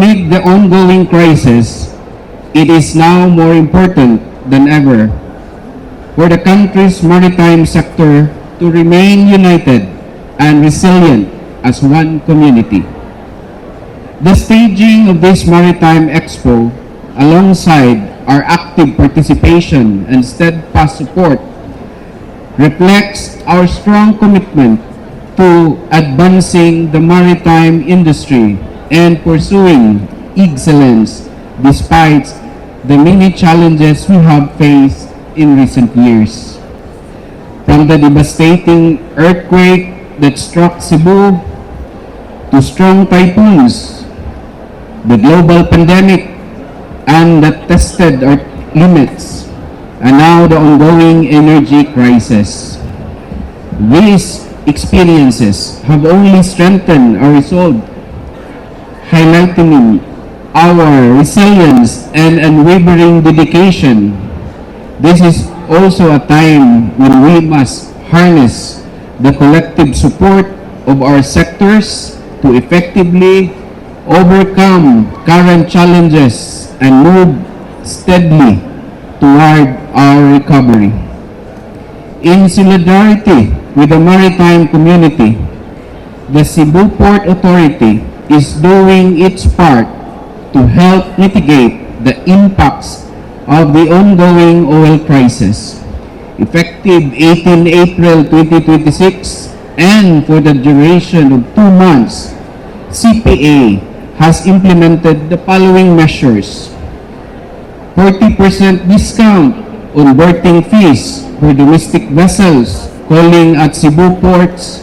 Amid the ongoing crisis, it is now more important than ever for the country's maritime sector to remain united and resilient as one community. The staging of this Maritime Expo, alongside our active participation and steadfast support, reflects our strong commitment to advancing the maritime industry and pursuing excellence despite the many challenges we have faced in recent years. From the devastating earthquake that struck Cebu to strong typhoons, the global pandemic and that tested our limits, and now the ongoing energy crisis. These experiences have only strengthened our resolve, highlighting our resilience and unwavering dedication. This is also a time when we must harness the collective support of our sectors to effectively overcome current challenges and move steadily toward our recovery. In solidarity with the maritime community, the Cebu Port Authority is doing its part to help mitigate the impacts of the ongoing oil crisis. Effective 18 April 2026 and for the duration of 2 months, CPA has implemented the following measures: 40% discount on berthing fees for domestic vessels calling at Cebu ports,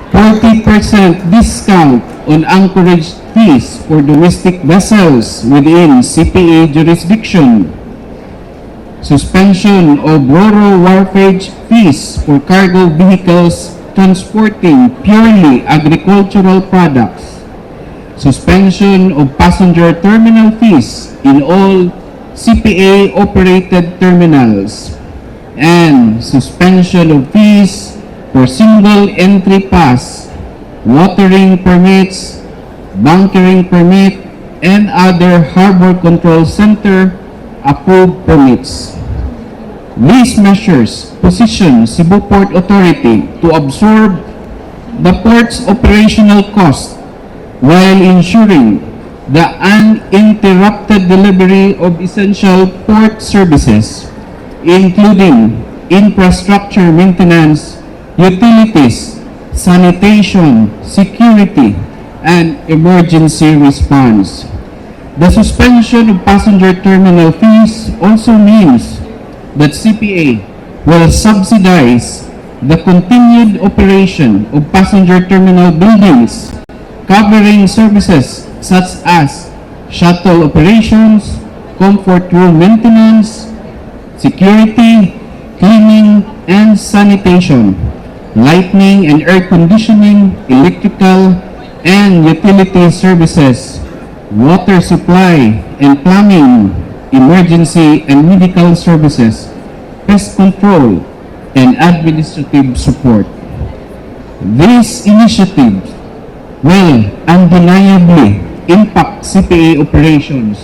40% discount on anchorage fees for domestic vessels within CPA jurisdiction, suspension of RoRo wharfage fees for cargo vehicles transporting purely agricultural products, suspension of passenger terminal fees in all CPA-operated terminals, and suspension of fees for single entry pass, watering permits, bunkering permit, and other Harbor Control Center approved permits. These measures position Cebu Port Authority to absorb the port's operational cost while ensuring the uninterrupted delivery of essential port services, including infrastructure maintenance, utilities, sanitation, security, and emergency response. The suspension of passenger terminal fees also means that CPA will subsidize the continued operation of passenger terminal buildings, covering services such as shuttle operations, comfort room maintenance, security, cleaning and sanitation, lighting and air conditioning, electrical and utility services, water supply and plumbing, emergency and medical services, pest control, and administrative support. These initiatives will undeniably impact CPA operations.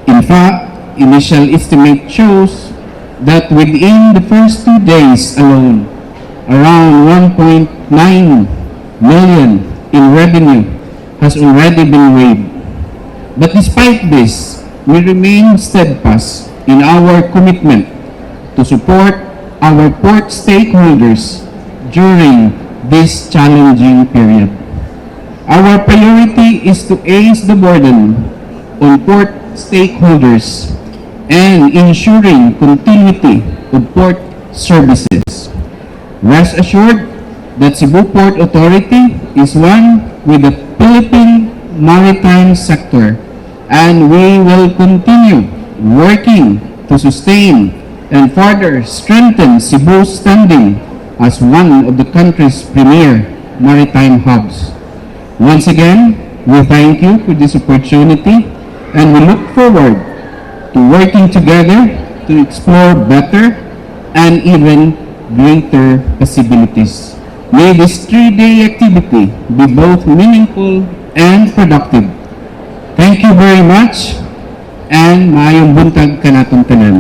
In fact, initial estimate shows that within the first 2 days alone, around 1.9 million in revenue has already been waived. But despite this, we remain steadfast in our commitment to support our port stakeholders during this challenging period. Our priority is to ease the burden on port stakeholders and ensuring continuity of port services. Rest assured that Cebu Port Authority is one with the Philippine maritime sector, and we will continue working to sustain and further strengthen Cebu's standing as one of the country's premier maritime hubs. Once again, we thank you for this opportunity, and we look forward to working together to explore better and even greater possibilities. May this 3-day activity be both meaningful and productive. Thank you very much, and maayong buntag kanatong tanan.